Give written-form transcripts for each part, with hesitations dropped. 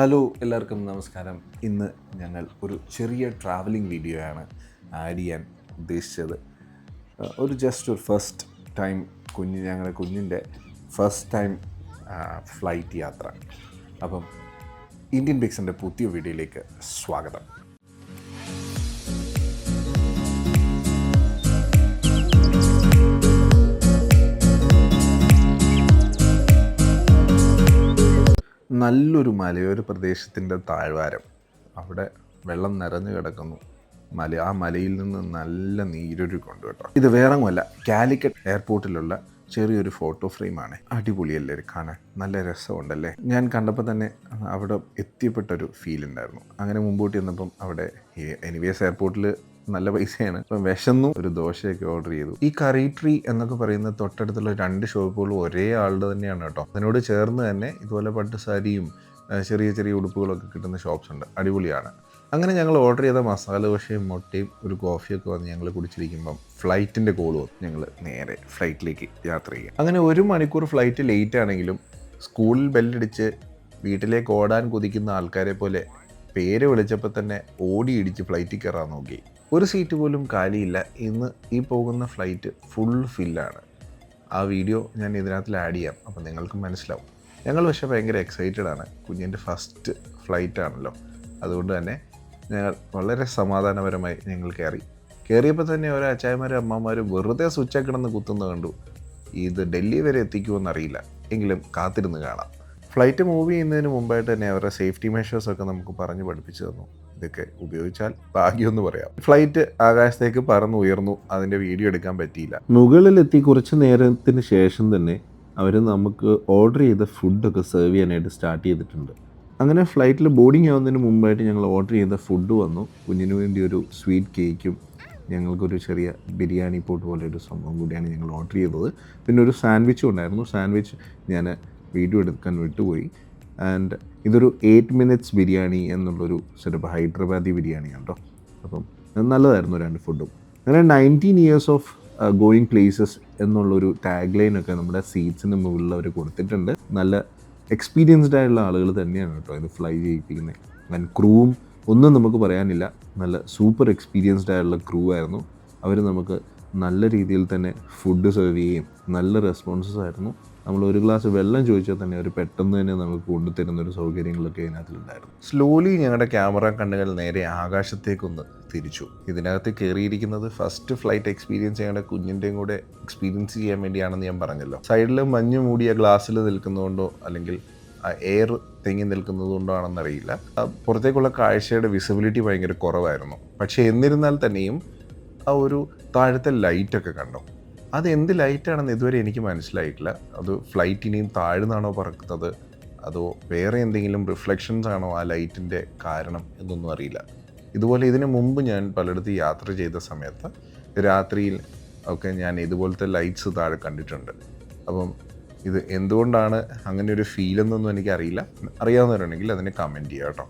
Hello എല്ലാവർക്കും നമസ്കാരം. ഇന്ന് ഞങ്ങൾ ഒരു ചെറിയ ട്രാവലിംഗ് വീഡിയോ ആണ് ആഡ് ചെയ്യാൻ ഉദ്ദേശിച്ചത്. ഒരു ഫസ്റ്റ് ടൈം ഞങ്ങളുടെ കുഞ്ഞിൻ്റെ ഫസ്റ്റ് ടൈം ഫ്ലൈറ്റ് യാത്ര. അപ്പം ഇന്ത്യൻ ബിക്സിൻ്റെ പുതിയ വീഡിയോയിലേക്ക് സ്വാഗതം. നല്ലൊരു മലയോര പ്രദേശത്തിൻ്റെ താഴ്വാരം, അവിടെ വെള്ളം നിറഞ്ഞു കിടക്കുന്നു. ആ മലയിൽ നിന്ന് നല്ല നീരൊഴുക്കുണ്ട് കേട്ടോ. ഇത് വേറൊന്നുമല്ല, കാലിക്കറ്റ് എയർപോർട്ടിലുള്ള ചെറിയൊരു ഫോട്ടോ ഫ്രെയിമാണ്. അടിപൊളിയല്ലേ കാണാൻ, നല്ല രസമുണ്ടല്ലേ. ഞാൻ കണ്ടപ്പോൾ തന്നെ അവിടെ എത്തിപ്പെട്ടൊരു ഫീൽ ഉണ്ടായിരുന്നു. അങ്ങനെ മുമ്പോട്ട് ചെന്നപ്പം അവിടെ എനിവേസ് എയർപോർട്ടിൽ നല്ല പൈസയാണ്. അപ്പം വിശന്നും ഒരു ദോശയൊക്കെ ഓർഡർ ചെയ്തു. ഈ കറി ട്രീ എന്നൊക്കെ പറയുന്ന തൊട്ടടുത്തുള്ള 2 ഷോപ്പുകളും ഒരേ ആളുടെ തന്നെയാണ് കേട്ടോ. അതിനോട് ചേർന്ന് തന്നെ ഇതുപോലെ പട്ട് സാരിയും ചെറിയ ചെറിയ ഉടുപ്പുകളൊക്കെ കിട്ടുന്ന ഷോപ്സ് ഉണ്ട്. അടിപൊളിയാണ്. അങ്ങനെ ഞങ്ങൾ ഓർഡർ ചെയ്ത മസാല ദോശയും മുട്ടയും ഒരു കോഫിയൊക്കെ വന്ന് ഞങ്ങൾ കുടിച്ചിരിക്കുമ്പം ഫ്ലൈറ്റിൻ്റെ കോൾ വന്നു. ഞങ്ങൾ നേരെ ഫ്ലൈറ്റിലേക്ക് യാത്ര ചെയ്യുക. അങ്ങനെ 1 മണിക്കൂർ ഫ്ലൈറ്റ് ലേറ്റ് ആണെങ്കിലും സ്കൂളിൽ ബെല്ലടിച്ച് വീട്ടിലേക്ക് ഓടാൻ കുതിക്കുന്ന ആൾക്കാരെ പോലെ പേര് വിളിച്ചപ്പോൾ തന്നെ ഓടി ഇടിച്ച് ഫ്ലൈറ്റിൽ കയറാൻ നോക്കി. ഒരു സീറ്റ് പോലും കാലിയില്ല. ഇന്ന് ഈ പോകുന്ന ഫ്ലൈറ്റ് ഫുൾ ഫില്ലാണ്. ആ വീഡിയോ ഞാൻ ഇതിനകത്തിൽ ആഡ് ചെയ്യാം, അപ്പോൾ നിങ്ങൾക്ക് മനസ്സിലാവും. ഞങ്ങൾ പക്ഷേ ഭയങ്കര എക്സൈറ്റഡ് ആണ്. കുഞ്ഞിൻ്റെ ഫസ്റ്റ് ഫ്ലൈറ്റ് ആണല്ലോ. അതുകൊണ്ട് തന്നെ ഞങ്ങൾ വളരെ സമാധാനപരമായി ഞങ്ങൾ കയറിയപ്പോൾ തന്നെ ഓരോ അച്ചായന്മാരും അമ്മമാരും വെറുതെ സ്വിച്ച് കിടന്ന് കുത്തുന്നത് കണ്ടു. ഇത് ഡൽഹി വരെ എത്തിക്കുമെന്നറിയില്ല, എങ്കിലും കാത്തിരുന്ന് കാണാം. ഫ്ലൈറ്റ് മൂവ് ചെയ്യുന്നതിന് മുമ്പായിട്ട് തന്നെ അവരുടെ സേഫ്റ്റി മെഷേഴ്സൊക്കെ നമുക്ക് പറഞ്ഞ് പഠിപ്പിച്ചു തന്നു. ഇതൊക്കെ ഉപയോഗിച്ചാൽ ഭാഗ്യമെന്ന് പറയാം. ഫ്ലൈറ്റ് ആകാശത്തേക്ക് പറന്നുയർന്നു. അതിൻ്റെ വീഡിയോ എടുക്കാൻ പറ്റിയില്ല. മുകളിലെത്തി കുറച്ച് നേരത്തിന് ശേഷം തന്നെ അവർ നമുക്ക് ഓർഡർ ചെയ്ത ഫുഡൊക്കെ സെർവ് ചെയ്യാനായിട്ട് സ്റ്റാർട്ട് ചെയ്തിട്ടുണ്ട്. അങ്ങനെ ഫ്ലൈറ്റിൽ ബോർഡിംഗ് ആവുന്നതിന് മുമ്പായിട്ട് ഞങ്ങൾ ഓർഡർ ചെയ്ത ഫുഡ് വന്നു. കുഞ്ഞിന് വേണ്ടി ഒരു സ്വീറ്റ് കേക്കും ഞങ്ങൾക്കൊരു ചെറിയ ബിരിയാണി പോട്ട് പോലെ ഒരു സംഭവം കൂടിയാണ് ഞങ്ങൾ ഓർഡർ ചെയ്തത്. പിന്നെ ഒരു സാൻഡ്വിച്ചും ഉണ്ടായിരുന്നു. സാൻഡ്വിച്ച് ഞാൻ വീഡിയോ എടുക്കാൻ വിട്ടുപോയി. ആൻഡ് ഇതൊരു 8 minutes ബിരിയാണി എന്നുള്ളൊരു സെറ്റപ്പ് ഹൈദരാബാദി ബിരിയാണിയാണ് കേട്ടോ. അപ്പം നല്ലതായിരുന്നു 2 ഫുഡും. അങ്ങനെ 19 years ഓഫ് ഗോയിങ് പ്ലേസസ് എന്നുള്ളൊരു ടാഗ് ലൈനൊക്കെ നമ്മുടെ സീറ്റ്സിന് മുകളിൽ അവർ കൊടുത്തിട്ടുണ്ട്. നല്ല എക്സ്പീരിയൻസ്ഡ് ആയിട്ടുള്ള ആളുകൾ തന്നെയാണ് കേട്ടോ ഇത് ഫ്ലൈ ചെയ്യിപ്പിക്കുന്നത്. ആൻഡ് ക്രൂവും ഒന്നും നമുക്ക് പറയാനില്ല, നല്ല സൂപ്പർ എക്സ്പീരിയൻസ്ഡ് ആയിട്ടുള്ള ക്രൂ ആയിരുന്നു. അവർ നമുക്ക് നല്ല രീതിയിൽ തന്നെ ഫുഡ് സെർവ് ചെയ്യുകയും നല്ല റെസ്പോൺസസ് ആയിരുന്നു. നമ്മൾ ഒരു ഗ്ലാസ് വെള്ളം ചോദിച്ചാൽ തന്നെ അവർ പെട്ടെന്ന് തന്നെ നമുക്ക് കൊണ്ടുതരുന്നൊരു സൗകര്യങ്ങളൊക്കെ ഇതിനകത്തുണ്ടായിരുന്നു. സ്ലോലി ഞങ്ങളുടെ ക്യാമറ കണ്ണുകൾ നേരെ ആകാശത്തേക്കൊന്ന് തിരിച്ചു. ഇതിനകത്ത് കയറിയിരിക്കുന്നത് ഫസ്റ്റ് ഫ്ലൈറ്റ് എക്സ്പീരിയൻസ് ഞങ്ങളുടെ കുഞ്ഞിൻ്റെയും കൂടെ എക്സ്പീരിയൻസ് ചെയ്യാൻ വേണ്ടിയാണെന്ന് ഞാൻ പറഞ്ഞല്ലോ. സൈഡിൽ മഞ്ഞ് മൂടിയ ഗ്ലാസ്സിൽ നിൽക്കുന്നതുകൊണ്ടോ അല്ലെങ്കിൽ എയർ തെങ്ങി നിൽക്കുന്നതുകൊണ്ടോ ആണെന്നറിയില്ല, പുറത്തേക്കുള്ള കാഴ്ചയുടെ വിസിബിലിറ്റി ഭയങ്കര കുറവായിരുന്നു. പക്ഷേ എന്നിരുന്നാൽ തന്നെയും ആ ഒരു താഴത്തെ ലൈറ്റൊക്കെ കണ്ടോ, അത് എന്ത് ലൈറ്റാണെന്ന് ഇതുവരെ എനിക്ക് മനസ്സിലായിട്ടില്ല. അത് ഫ്ലൈറ്റ് ഇനിയും താഴ്ന്നാണോ പറക്കുന്നത് അതോ വേറെ എന്തെങ്കിലും റിഫ്ലക്ഷൻസ് ആണോ ആ ലൈറ്റിൻ്റെ കാരണം എന്നൊന്നും അറിയില്ല. ഇതുപോലെ ഇതിനു മുമ്പ് ഞാൻ പലയിടത്ത് യാത്ര ചെയ്ത സമയത്ത് രാത്രിയിൽ ഒക്കെ ഞാൻ ഇതുപോലത്തെ ലൈറ്റ്സ് താഴെ കണ്ടിട്ടുണ്ട്. അപ്പം ഇത് എന്തുകൊണ്ടാണ് അങ്ങനെ ഒരു ഫീലെന്നൊന്നും എനിക്കറിയില്ല. അറിയാവുന്നവരുണ്ടെങ്കിൽ അതിനെ കമൻറ്റ് ചെയ്യുക കേട്ടോ.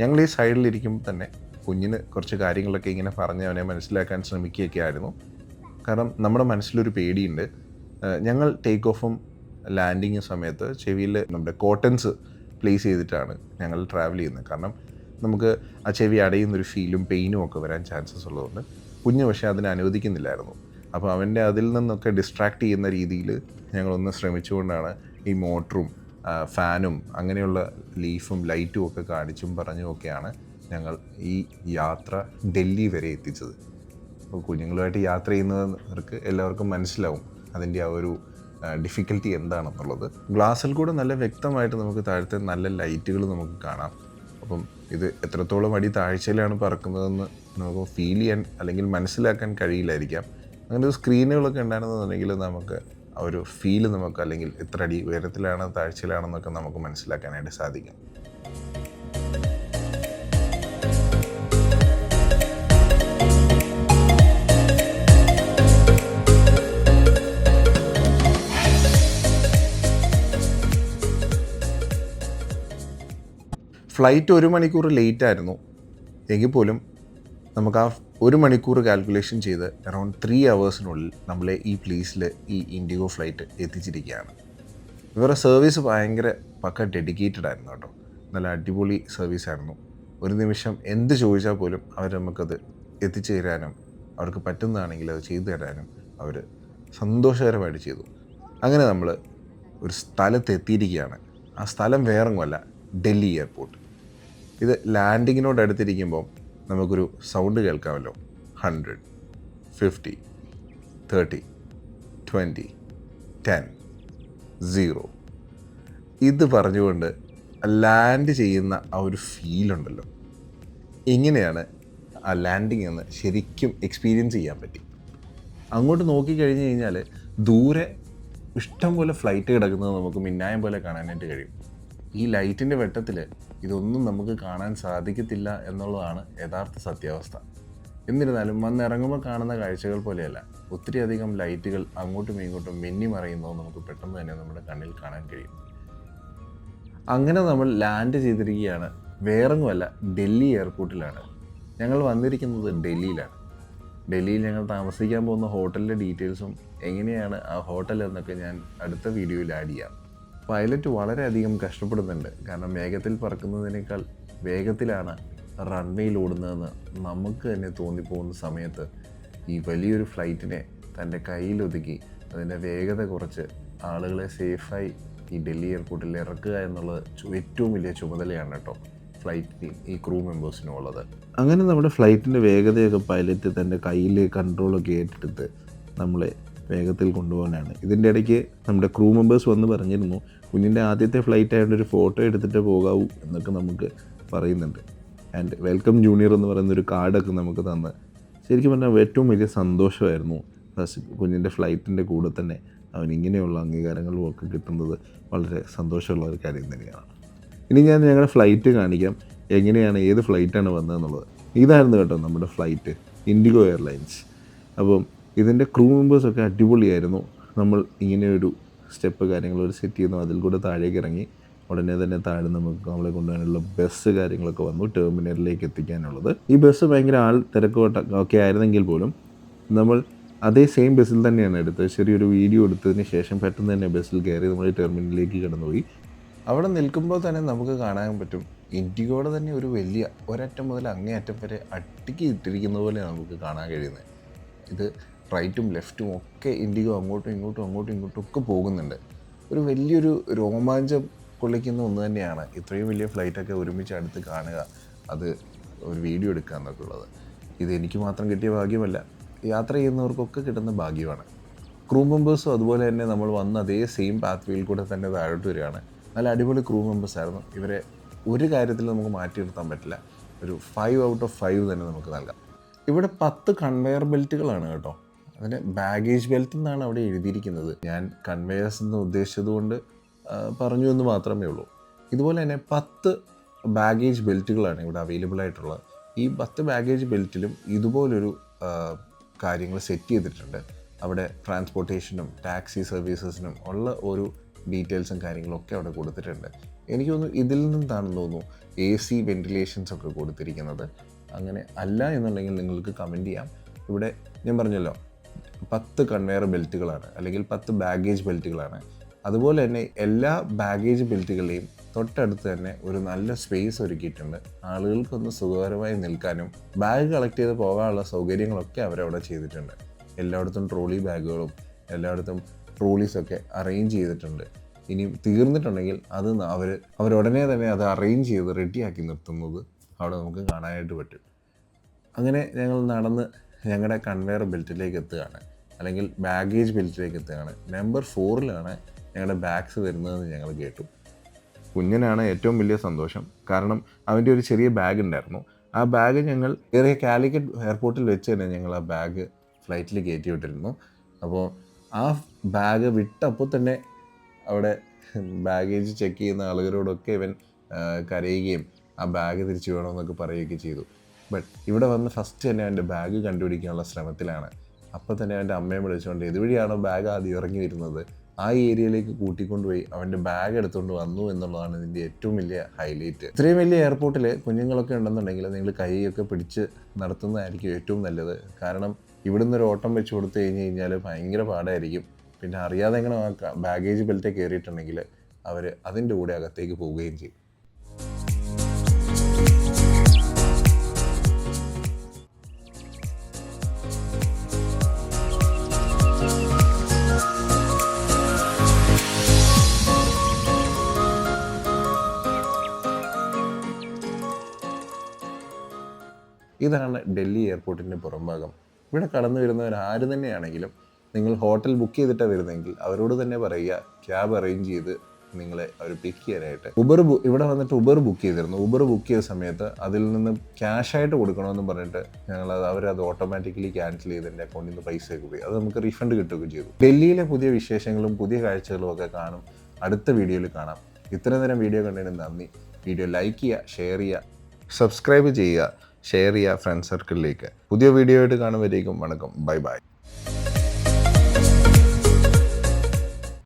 ഞങ്ങൾ ഈ സൈഡിലിരിക്കുമ്പോൾ തന്നെ കുഞ്ഞിന് കുറച്ച് കാര്യങ്ങളൊക്കെ ഇങ്ങനെ പറഞ്ഞ് അവനെ മനസ്സിലാക്കാൻ ശ്രമിക്കുകയൊക്കെ ആയിരുന്നു. കാരണം നമ്മുടെ മനസ്സിലൊരു പേടിയുണ്ട്. ഞങ്ങൾ ടേക്ക് ഓഫും ലാൻഡിങ് സമയത്ത് ചെവിയിൽ നമ്മുടെ കോട്ടൺസ് പ്ലേസ് ചെയ്തിട്ടാണ് ഞങ്ങൾ ട്രാവൽ ചെയ്യുന്നത്. കാരണം നമുക്ക് ആ ചെവി അടയുന്നൊരു ഫീലും പെയിനും ഒക്കെ വരാൻ ചാൻസസ് ഉള്ളതുകൊണ്ട് കുഞ്ഞ് പക്ഷേ അതിനെ അനുവദിക്കുന്നില്ലായിരുന്നു. അപ്പോൾ അവൻ്റെ അതിൽ നിന്നൊക്കെ ഡിസ്ട്രാക്ട് ചെയ്യുന്ന രീതിയിൽ ഞങ്ങളൊന്ന് ശ്രമിച്ചുകൊണ്ടാണ് ഈ മോട്ടറും ഫാനും അങ്ങനെയുള്ള ലീഫും ലൈറ്റും ഒക്കെ കാണിച്ചും പറഞ്ഞുമൊക്കെയാണ് ഞങ്ങൾ ഈ യാത്ര ഡൽഹി വരെ എത്തിച്ചത്. അപ്പോൾ കുഞ്ഞുങ്ങളുമായിട്ട് യാത്ര ചെയ്യുന്നവർക്ക് എല്ലാവർക്കും മനസ്സിലാവും അതിൻ്റെ ആ ഒരു ഡിഫിക്കൽറ്റി എന്താണെന്നുള്ളത്. ഗ്ലാസ്സിൽ കൂടെ നല്ല വ്യക്തമായിട്ട് നമുക്ക് താഴത്തെ നല്ല ലൈറ്റുകൾ നമുക്ക് കാണാം. അപ്പം ഇത് എത്രത്തോളം അടി താഴ്ചയിലാണ് പറക്കുന്നതെന്ന് നമുക്ക് ഫീൽ ചെയ്യാൻ അല്ലെങ്കിൽ മനസ്സിലാക്കാൻ കഴിയില്ലായിരിക്കാം. അങ്ങനെ ഒരു സ്ക്രീനുകളൊക്കെ ഉണ്ടായിരുന്നെന്നുണ്ടെങ്കിൽ നമുക്ക് ആ ഒരു ഫീല് നമുക്ക്, അല്ലെങ്കിൽ എത്ര അടി ഉയരത്തിലാണ് താഴ്ചയിലാണെന്നൊക്കെ നമുക്ക് മനസ്സിലാക്കാനായിട്ട് സാധിക്കും. ഫ്ലൈറ്റ് 1 മണിക്കൂർ ലേറ്റ് ആയിരുന്നു എങ്കിൽ പോലും നമുക്ക് ആ 1 മണിക്കൂർ കാൽക്കുലേഷൻ ചെയ്ത് അറൗണ്ട് 3 hours നമ്മളെ ഈ പ്ലേസിൽ ഈ ഇൻഡിഗോ ഫ്ലൈറ്റ് എത്തിച്ചിരിക്കുകയാണ്. ഇവരുടെ സർവീസ് ഭയങ്കര പക്ക ഡെഡിക്കേറ്റഡ് ആയിരുന്നു കേട്ടോ. നല്ല അടിപൊളി സർവീസായിരുന്നു. ഒരു നിമിഷം എന്ത് ചോദിച്ചാൽ പോലും അവർ നമുക്കത് എത്തിച്ചു തരാനും അവർക്ക് പറ്റുന്നതാണെങ്കിൽ അത് ചെയ്തു തരാനും അവർ സന്തോഷകരമായിട്ട് ചെയ്തു. അങ്ങനെ നമ്മൾ ഒരു സ്ഥലത്ത് എത്തിയിരിക്കുകയാണ്. ആ സ്ഥലം വേറൊന്നുമല്ല, ഡൽഹി എയർപോർട്ട്. ഇത് ലാൻഡിങ്ങിനോട് അടുത്തിരിക്കുമ്പോൾ നമുക്കൊരു സൗണ്ട് കേൾക്കാമല്ലോ, 100, 50, 30, 20, 10, 0. ഇത് പറഞ്ഞുകൊണ്ട് ലാൻഡ് ചെയ്യുന്ന ആ ഒരു ഫീലുണ്ടല്ലോ, ഇങ്ങനെയാണ് ആ ലാൻഡിങ് എന്ന് ശരിക്കും എക്സ്പീരിയൻസ് ചെയ്യാൻ പറ്റി. അങ്ങോട്ട് നോക്കിക്കഴിഞ്ഞ് കഴിഞ്ഞാൽ ദൂരെ ഇഷ്ടം പോലെ ഫ്ലൈറ്റ് കിടക്കുന്നത് നമുക്ക് മിന്നായം പോലെ കാണാനായിട്ട് കഴിയും. ഈ ലൈറ്റിൻ്റെ വെട്ടത്തിൽ ഇതൊന്നും നമുക്ക് കാണാൻ സാധിക്കത്തില്ല എന്നുള്ളതാണ് യഥാർത്ഥ സത്യാവസ്ഥ. എന്നിരുന്നാലും വന്നിറങ്ങുമ്പോൾ കാണുന്ന കാഴ്ചകൾ പോലെയല്ല, ഒത്തിരി അധികം ലൈറ്റുകൾ അങ്ങോട്ടും ഇങ്ങോട്ടും മിന്നി മറയുന്നത് നമുക്ക് പെട്ടെന്ന് തന്നെ നമ്മുടെ കണ്ണിൽ കാണാൻ കഴിയും. അങ്ങനെ നമ്മൾ ലാൻഡ് ചെയ്തിരിക്കുകയാണ്. വേറൊന്നുമല്ല, ഡൽഹി എയർപോർട്ടിലാണ്. ഞങ്ങൾ വന്നിരിക്കുന്നത് ഡൽഹിയിലാണ്. ഡൽഹിയിൽ ഞങ്ങൾ താമസിക്കാൻ പോകുന്ന ഹോട്ടലിൻ്റെ ഡീറ്റെയിൽസും എങ്ങനെയാണ് ആ ഹോട്ടൽ എന്നൊക്കെ ഞാൻ അടുത്ത വീഡിയോയിൽ ആഡ് ചെയ്യാം. പൈലറ്റ് വളരെയധികം കഷ്ടപ്പെടുന്നുണ്ട്. കാരണം വേഗത്തിൽ പറക്കുന്നതിനേക്കാൾ വേഗത്തിലാണ് റൺവേയിൽ ഓടുന്നതെന്ന് നമുക്ക് തന്നെ തോന്നിപ്പോകുന്ന സമയത്ത് ഈ വലിയൊരു ഫ്ലൈറ്റിനെ തൻ്റെ കയ്യിലൊതുക്കി അതിൻ്റെ വേഗത കുറച്ച് ആളുകളെ സേഫായി ഈ ഡൽഹി എയർപോർട്ടിൽ ഇറക്കുക എന്നുള്ളത് ഏറ്റവും വലിയ ചുമതലയാണ് കേട്ടോ ഫ്ലൈറ്റിൽ ഈ ക്രൂ മെമ്പേഴ്സിനും ഉള്ളത്. അങ്ങനെ നമ്മുടെ ഫ്ലൈറ്റിൻ്റെ വേഗതയൊക്കെ പൈലറ്റ് തൻ്റെ കയ്യിൽ കൺട്രോളൊക്കെ ഏറ്റെടുത്ത് നമ്മളെ വേഗത്തിൽ കൊണ്ടുപോകാനാണ്. ഇതിൻ്റെ ഇടയ്ക്ക് നമ്മുടെ ക്രൂ മെമ്പേഴ്സ് വന്ന് പറഞ്ഞിരുന്നു, കുഞ്ഞിൻ്റെ ആദ്യത്തെ ഫ്ലൈറ്റ് ആയതുകൊണ്ട് ഒരു ഫോട്ടോ എടുത്തിട്ട് പോകാവൂ എന്നൊക്കെ നമുക്ക് പറയുന്നുണ്ട്. ആൻഡ് വെൽക്കം ജൂനിയർ എന്ന് പറയുന്നൊരു കാർഡൊക്കെ നമുക്ക് തന്ന് ശരിക്കും പറഞ്ഞാൽ ഏറ്റവും വലിയ സന്തോഷമായിരുന്നു. കുഞ്ഞിൻ്റെ ഫ്ലൈറ്റിൻ്റെ കൂടെ തന്നെ അവൻ ഇങ്ങനെയുള്ള അംഗീകാരങ്ങളും ഒക്കെ കിട്ടുന്നത് വളരെ സന്തോഷമുള്ള ഒരു കാര്യം തന്നെയാണ്. ഇനി ഞാൻ ഞങ്ങളുടെ ഫ്ലൈറ്റ് കാണിക്കാം, എങ്ങനെയാണ് ഏത് ഫ്ലൈറ്റാണ് വന്നതെന്നുള്ളത്. ഇതായിരുന്നു കേട്ടോ നമ്മുടെ ഫ്ലൈറ്റ്, ഇൻഡിഗോ എയർലൈൻസ്. അപ്പം ഇതിൻ്റെ ക്രൂ മെമ്പേഴ്സൊക്കെ അടിപൊളിയായിരുന്നു. നമ്മൾ ഇങ്ങനെയൊരു സ്റ്റെപ്പ് കാര്യങ്ങളൊരു സെറ്റ് ചെയ്യുന്നു, അതിൽ കൂടെ താഴേക്ക് ഇറങ്ങി ഉടനെ തന്നെ താഴെ നമുക്ക് നമ്മളെ കൊണ്ടുപോകാനുള്ള ബസ് കാര്യങ്ങളൊക്കെ വന്നു ടെർമിനലിലേക്ക് എത്തിക്കാനുള്ളത്. ഈ ബസ് ഭയങ്കര ആൾ തിരക്കോട്ടൊക്കെ ആയിരുന്നെങ്കിൽ പോലും നമ്മൾ അതേ സെയിം ബസ്സിൽ തന്നെയാണ് എടുത്തത്. ചെറിയൊരു വീഡിയോ എടുത്തതിന് ശേഷം പെട്ടെന്ന് തന്നെ ബസ്സിൽ കയറി നമ്മൾ ടെർമിനലിലേക്ക് കടന്നുപോയി. അവിടെ നിൽക്കുമ്പോൾ തന്നെ നമുക്ക് കാണാൻ പറ്റും ഇൻഡിഗോയുടെ തന്നെ ഒരു വലിയ ഒരറ്റം മുതൽ അങ്ങേ അറ്റം വരെ അടുക്കി ഇട്ടിരിക്കുന്ന പോലെ നമുക്ക് കാണാൻ കഴിയുന്നത്. ഇത് റൈറ്റും ലെഫ്റ്റും ഒക്കെ ഇൻഡിഗോ അങ്ങോട്ടും ഇങ്ങോട്ടും ഒക്കെ പോകുന്നുണ്ട്. ഒരു വലിയൊരു രോമാഞ്ചം കൊള്ളിക്കുന്ന ഒന്ന് തന്നെയാണ് ഇത്രയും വലിയ ഫ്ലൈറ്റൊക്കെ ഒരുമിച്ച് അടുത്ത് കാണുക, അത് ഒരു വീഡിയോ എടുക്കുക എന്നൊക്കെ ഉള്ളത്. ഇത് എനിക്ക് മാത്രം കിട്ടിയ ഭാഗ്യമല്ല, യാത്ര ചെയ്യുന്നവർക്കൊക്കെ കിട്ടുന്ന ഭാഗ്യമാണ്. ക്രൂ മെമ്പേഴ്സും അതുപോലെ തന്നെ നമ്മൾ വന്ന അതേ സെയിം പാത്ത് വേയിൽ കൂടെ തന്നെ താഴോട്ട് വരികയാണ്. നല്ല അടിപൊളി ക്രൂ മെമ്പേഴ്സായിരുന്നു. ഇവരെ ഒരു കാര്യത്തിൽ നമുക്ക് മാറ്റി നിർത്താൻ പറ്റില്ല. ഒരു 5 out of 5 തന്നെ നമുക്ക് നൽകാം. ഇവിടെ 10 കൺവെയർ ബെൽറ്റുകളാണ് കേട്ടോ. അതിന് ബാഗേജ് ബെൽറ്റ് എന്നാണ് അവിടെ എഴുതിയിരിക്കുന്നത്. ഞാൻ കൺവെയേഴ്സ് എന്ന് ഉദ്ദേശിച്ചത് കൊണ്ട് പറഞ്ഞു എന്ന് മാത്രമേ ഉള്ളൂ. ഇതുപോലെ തന്നെ 10 ബാഗേജ് ബെൽറ്റുകളാണ് ഇവിടെ അവൈലബിൾ ആയിട്ടുള്ളത്. ഈ 10 ബാഗേജ് ബെൽറ്റിലും ഇതുപോലൊരു കാര്യങ്ങൾ സെറ്റ് ചെയ്തിട്ടുണ്ട്. അവിടെ ട്രാൻസ്പോർട്ടേഷനും ടാക്സി സർവീസസിനും ഉള്ള ഒരു ഡീറ്റെയിൽസും കാര്യങ്ങളൊക്കെ അവിടെ കൊടുത്തിട്ടുണ്ട്. എനിക്ക് തോന്നുന്നു ഇതിൽ നിന്നാണെന്ന് തോന്നുന്നു AC വെൻറ്റിലേഷൻസ് ഒക്കെ കൊടുത്തിരിക്കുന്നത്. അങ്ങനെ അല്ല എന്നുണ്ടെങ്കിൽ നിങ്ങൾക്ക് കമൻറ്റ് ചെയ്യാം. ഇവിടെ ഞാൻ പറഞ്ഞല്ലോ 10 കൺവെയർ ബെൽറ്റുകളാണ്, അല്ലെങ്കിൽ 10 ബാഗേജ് ബെൽറ്റുകളാണ്. അതുപോലെ തന്നെ എല്ലാ ബാഗേജ് ബെൽറ്റുകളെയും തൊട്ടടുത്ത് തന്നെ ഒരു നല്ല സ്പേസ് ഒരുക്കിയിട്ടുണ്ട്. ആളുകൾക്കൊന്ന് സുഖകരമായി നിൽക്കാനും ബാഗ് കളക്ട് ചെയ്ത് പോകാനുള്ള സൗകര്യങ്ങളൊക്കെ അവരവിടെ ചെയ്തിട്ടുണ്ട്. എല്ലായിടത്തും ട്രോളി ബാഗുകളും എല്ലായിടത്തും ട്രോളീസൊക്കെ അറേഞ്ച് ചെയ്തിട്ടുണ്ട്. ഇനിയും തീർന്നിട്ടുണ്ടെങ്കിൽ അത് അവരുടനെ തന്നെ അത് അറേഞ്ച് ചെയ്ത് റെഡിയാക്കി നിർത്തുന്നത് അവിടെ നമുക്ക് കാണാനായിട്ട് പറ്റും. അങ്ങനെ ഞങ്ങൾ നടന്ന് ഞങ്ങളുടെ കൺവെയർ ബെൽറ്റിലേക്ക് എത്തുകയാണ്, അല്ലെങ്കിൽ ബാഗേജ് ബെൽറ്റിലേക്ക് എത്തുകയാണ്. നമ്പർ 4ലാണ് ഞങ്ങളുടെ ബാഗ്സ് വരുന്നതെന്ന് ഞങ്ങൾ കേട്ടു. കുഞ്ഞനാണ് ഏറ്റവും വലിയ സന്തോഷം. കാരണം അവൻ്റെ ഒരു ചെറിയ ബാഗ് ഉണ്ടായിരുന്നു. ആ ബാഗ് ഞങ്ങൾ കാലിക്കറ്റ് എയർപോർട്ടിൽ വെച്ച് തന്നെ ഞങ്ങൾ ആ ബാഗ് ഫ്ലൈറ്റിൽ കയറ്റി വിട്ടിരുന്നു. അപ്പോൾ ആ ബാഗ് വിട്ടപ്പോൾ തന്നെ അവിടെ ബാഗേജ് ചെക്ക് ചെയ്യുന്ന ആളുകളോടൊക്കെ ഇവൻ കരയുകയും ആ ബാഗ് തിരിച്ചു വേണമെന്നൊക്കെ പറയുകയൊക്കെ ചെയ്തു. ബട്ട് ഇവിടെ വന്ന് ഫസ്റ്റ് തന്നെ അവൻ്റെ ബാഗ് കണ്ടുപിടിക്കാനുള്ള ശ്രമത്തിലാണ്. അപ്പോൾ തന്നെ അവൻ്റെ അമ്മയെ വിളിച്ചുകൊണ്ട് ഇതുവഴിയാണോ ബാഗ് ആദ്യം ഇറങ്ങി വരുന്നത്, ആ ഏരിയയിലേക്ക് കൂട്ടിക്കൊണ്ടുപോയി അവൻ്റെ ബാഗ് എടുത്തുകൊണ്ട് വന്നു എന്നുള്ളതാണ് ഇതിൻ്റെ ഏറ്റവും വലിയ ഹൈലൈറ്റ്. ഇത്രയും വലിയ എയർപോർട്ടിൽ കുഞ്ഞുങ്ങളൊക്കെ ഉണ്ടെന്നുണ്ടെങ്കിൽ നിങ്ങൾ കൈയൊക്കെ പിടിച്ച് നടത്തുന്നതായിരിക്കും ഏറ്റവും നല്ലത്. കാരണം ഇവിടുന്ന് ഒരു ഓട്ടം വെച്ച് കൊടുത്തു കഴിഞ്ഞാൽ ഭയങ്കര പാടായിരിക്കും. പിന്നെ അറിയാതെ എങ്ങനെ ബാഗേജ് ബെൽറ്റ് കയറിയിട്ടുണ്ടെങ്കിൽ അവർ അതിൻ്റെ കൂടെ അകത്തേക്ക് പോവുകയും ചെയ്യും. ഇതാണ് ഡൽഹി എയർപോർട്ടിൻ്റെ പുറംഭാഗം. ഇവിടെ കടന്നു വരുന്നവർ ആര് തന്നെയാണെങ്കിലും നിങ്ങൾ ഹോട്ടൽ ബുക്ക് ചെയ്തിട്ടാണ് വരുന്നതെങ്കിൽ അവരോട് തന്നെ പറയുക ക്യാബ് അറേഞ്ച് ചെയ്ത് നിങ്ങളെ അവർ പിക്ക് ചെയ്യാനായിട്ട്. ഇവിടെ വന്നിട്ട് ഉബർ ബുക്ക് ചെയ്തിരുന്നു. ഉബർ ബുക്ക് ചെയ്ത സമയത്ത് അതിൽ നിന്ന് ക്യാഷായിട്ട് കൊടുക്കണമെന്ന് പറഞ്ഞിട്ട് അവരത് ഓട്ടോമാറ്റിക്കലി ക്യാൻസൽ ചെയ്ത് എൻ്റെ അക്കൗണ്ടിൽ നിന്ന് പൈസയൊക്കെ പോയി. അത് നമുക്ക് റീഫണ്ട് കിട്ടുകയും ചെയ്തു. ഡൽഹിയിലെ പുതിയ വിശേഷങ്ങളും പുതിയ കാഴ്ചകളും ഒക്കെ കാണും. അടുത്ത വീഡിയോയിൽ കാണാം. ഇത്രയും നേരം വീഡിയോ കണ്ടതിന് നന്ദി. വീഡിയോ ലൈക്ക് ചെയ്യുക, ഷെയർ ചെയ്യുക, സബ്സ്ക്രൈബ് ചെയ്യുക, ഷെയർ ചെയ്യുക ഫ്രണ്ട് സർക്കിളിലേക്ക്. പുതിയ വീഡിയോ ആയിട്ട് കാണുമ്പോഴേക്കും വണക്കം. Bye bye.